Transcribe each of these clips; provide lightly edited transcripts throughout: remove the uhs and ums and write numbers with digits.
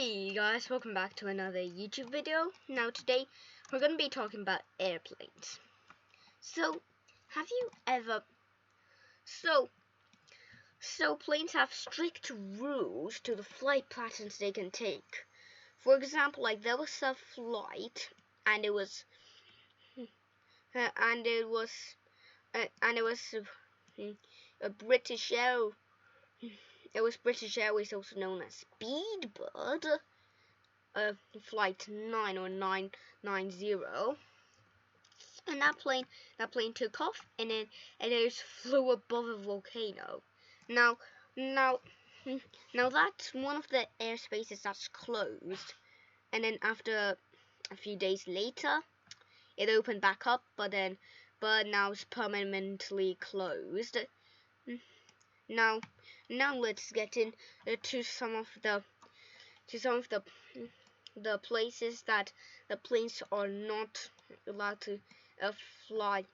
Hey guys, welcome back to another YouTube video. Now today we're going to be talking about airplanes. So, have you ever so planes have strict rules to the flight patterns they can take. For example, like there was a flight and it was a British Air. It was British Airways, also known as Speedbird, flight 9 or 990, and that plane took off and it just flew above a volcano. Now that's one of the airspaces that's closed, and then after a few days later, it opened back up, but now it's permanently closed. Now let's get into some of the places that the planes are not allowed to fly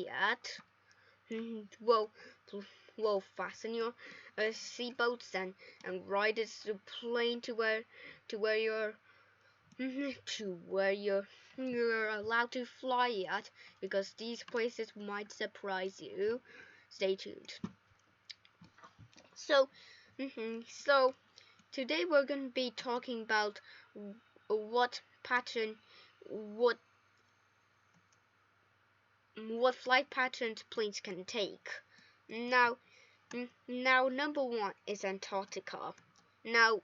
at. Well, fasten your seatbelts and ride the plane to where you're allowed to fly at, because these places might surprise you. Stay tuned. So today we're going to be talking about what flight patterns planes can take. Now number one is Antarctica. Now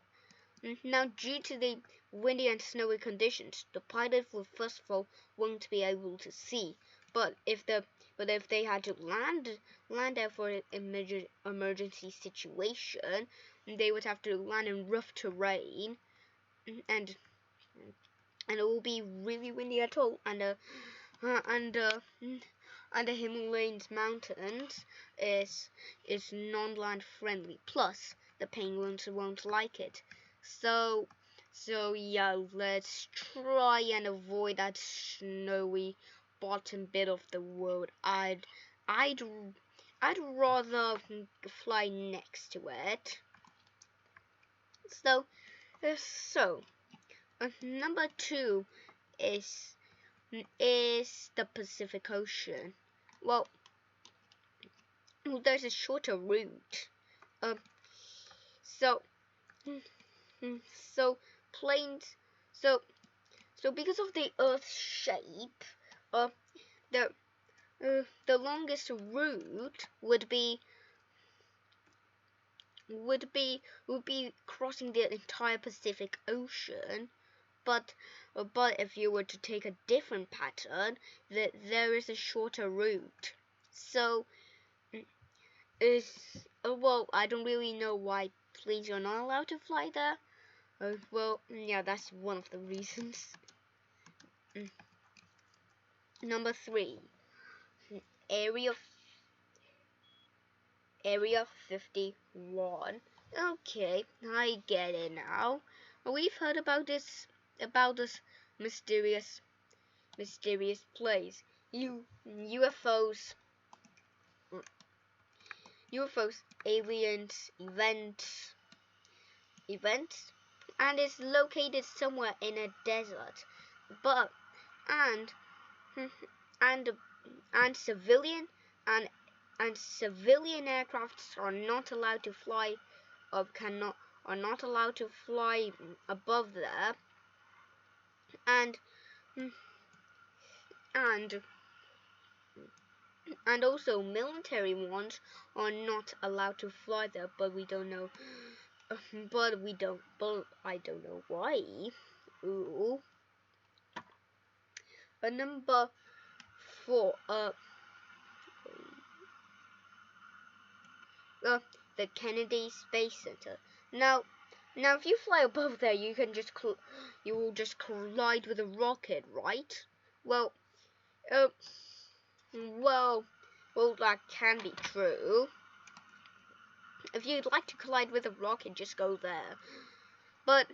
due to the windy and snowy conditions, the pilot will first of all won't be able to see. But if they had to land there for an emergency situation, they would have to land in rough terrain, and it will be really windy at all. And the Himalayan mountains is non-land friendly. Plus, the penguins won't like it. So yeah, let's try and avoid that snowy bottom bit of the world. I'd rather fly next to it. So number two is the Pacific Ocean. Well, there's a shorter route. Planes. So because of the Earth's shape, the longest route would be crossing the entire Pacific Ocean. But if you were to take a different pattern, there is a shorter route. So I don't really know why planes are not allowed to fly there. Yeah, that's one of the reasons. Number three, Area 51. Okay, I get it now. We've heard about this mysterious place. UFOs, aliens, events, and it's located somewhere in a desert. But and civilian aircrafts are not allowed to fly are not allowed to fly above there, and also military ones are not allowed to fly there, but I don't know why. Ooh. Number four, the Kennedy Space Center. Now, if you fly above there, you will just collide with a rocket, right? Well, that can be true. If you'd like to collide with a rocket, just go there. But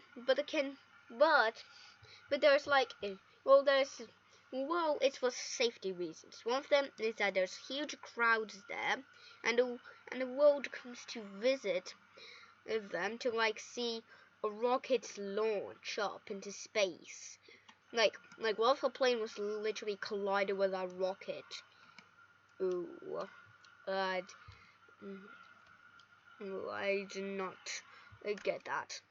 there's it's for safety reasons. One of them is that there's huge crowds there, and the world comes to visit them to see rocket's launch up into space. Like what if a plane was literally collided with a rocket? Ooh, I do not get that.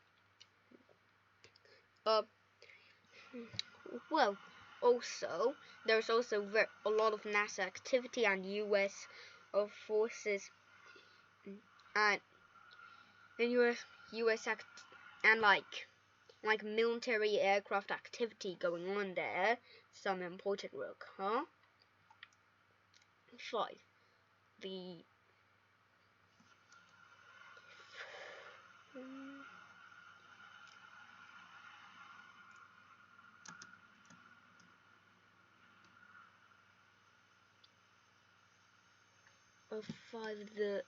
Well, also there's also a lot of NASA activity and U.S. Forces and U.S. and like military aircraft activity going on there. Some important work, huh? 5. The 5 the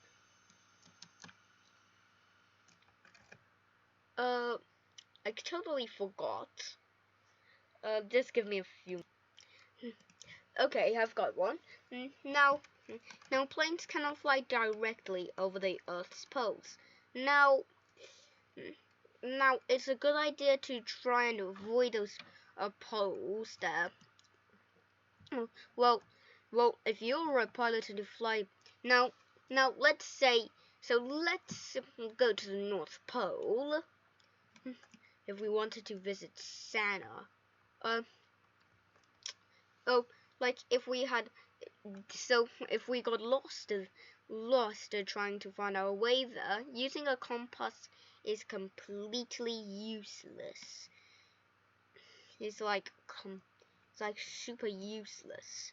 I totally forgot. Just give me a few. Okay, I've got one. Now planes cannot fly directly over the Earth's poles. Now it's a good idea to try and avoid those poles there. Well, if you're a pilot and you fly now, let's go to the North Pole. If we wanted to visit Santa, like if we got lost trying to find our way there, using a compass is completely useless. It's like super useless.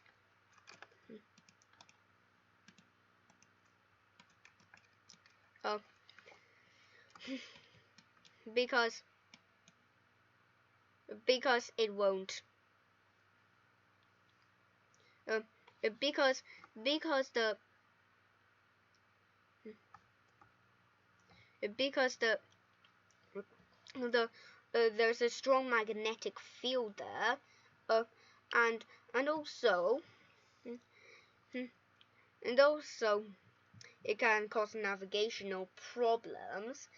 Because it won't. Because there's a strong magnetic field there, and also it can cause navigational problems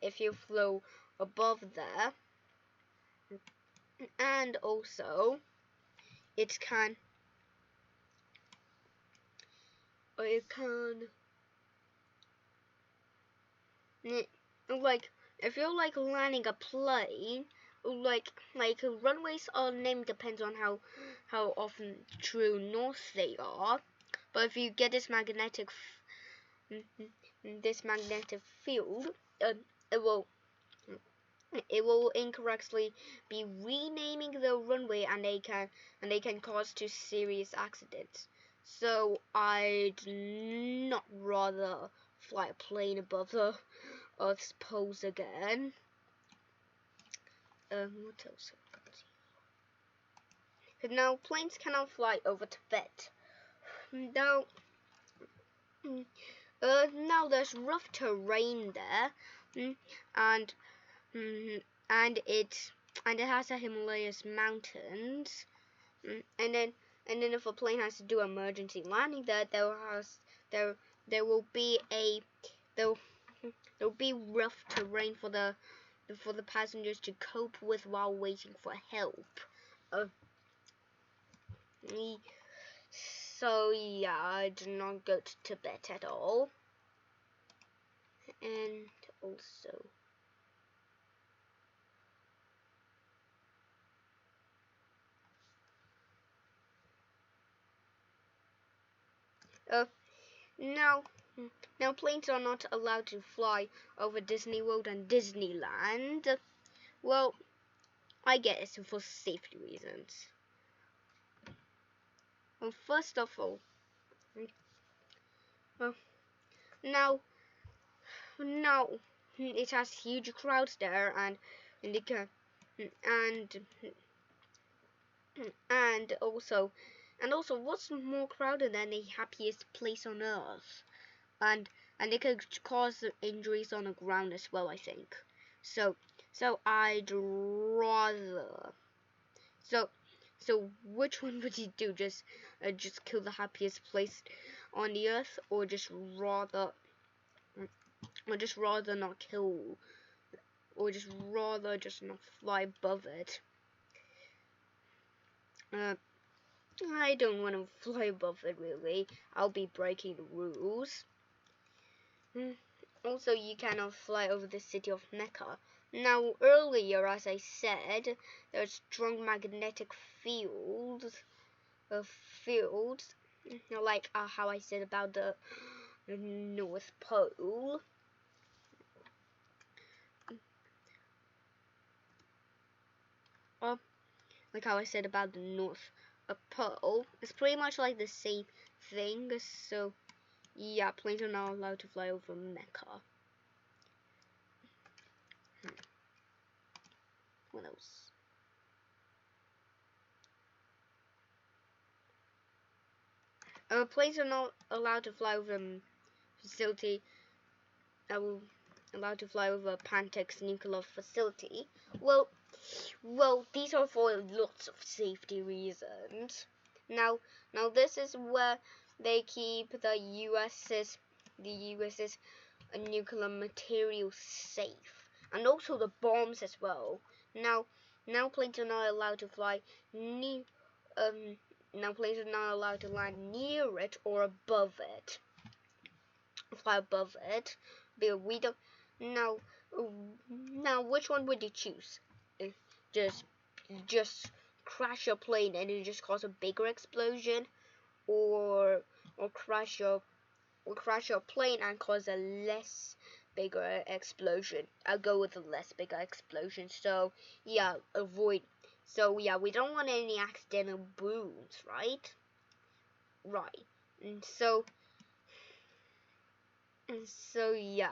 if you flow above there, and also it can like if you're like landing a plane, like runways are named depends on how often true north they are, but if you get this magnetic field, it will incorrectly be renaming the runway, and they can cause to serious accidents. So I'd not rather fly a plane above the Earth's poles again. What else have I got? Now planes cannot fly over Tibet. Now there's rough terrain there, and it has a Himalayas mountains, and then if a plane has to do emergency landing there, there will be rough terrain for the passengers to cope with while waiting for help. So yeah, I do not go to Tibet at all. And also now planes are not allowed to fly over Disney World and Disneyland. Well, I guess for safety reasons. Well, first of all, now it has huge crowds there, and also what's more crowded than the happiest place on earth, and it could cause injuries on the ground as well, I think. So I'd rather so which one would you do? Just kill the happiest place on the earth, or just rather not kill would just rather just not fly above it. I don't want to fly above it really. I'll be breaking the rules. Also, you cannot fly over the city of Mecca. Now, earlier, as I said, there's strong magnetic fields, like how I said about the North Pole. Like how I said about the North Pole. It's pretty much like the same thing. So, yeah, planes are not allowed to fly over Mecca. What else? Planes are not allowed to fly over facility. Allowed to fly over Pantex nuclear facility. Well, these are for lots of safety reasons. Now this is where they keep the US's nuclear material safe, and also the bombs as well. Now planes are not allowed to fly now planes are not allowed to land near it or above it. Fly above it, but we don't. Now which one would you choose? Just crash your plane and it just cause a bigger explosion, or crash your plane and cause a less bigger explosion? I'll go with a less bigger explosion. So yeah, we don't want any accidental booms, right? Right. And so yeah.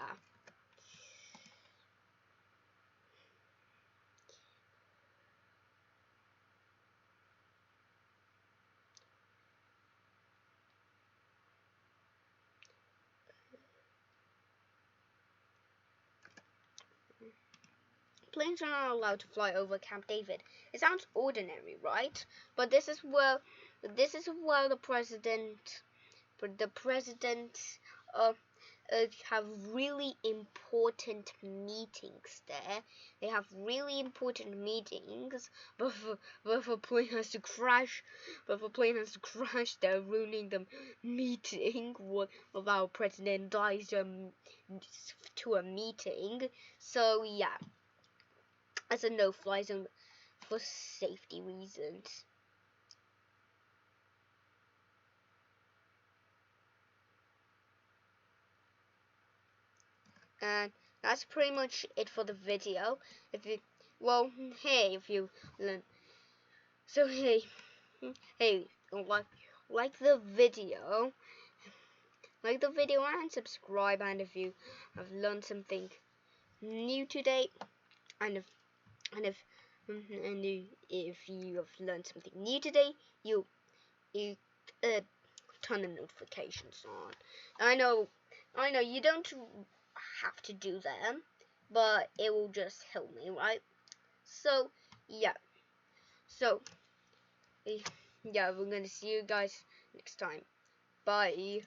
Planes are not allowed to fly over Camp David. It sounds ordinary, right? But this is where the president uh, have really important meetings there. They have really important meetings, but if a plane has to crash, they're ruining the meeting. What if our president dies to a meeting? So yeah, as a no-fly zone for safety reasons. And that's pretty much it for the video. If you learn, so hey, like the video, and subscribe. And if you have learned something new today, and if you have learned something new today, you turn the notifications on. I know you don't have to do them, but it will just help me, right? So yeah, we're gonna see you guys next time. Bye.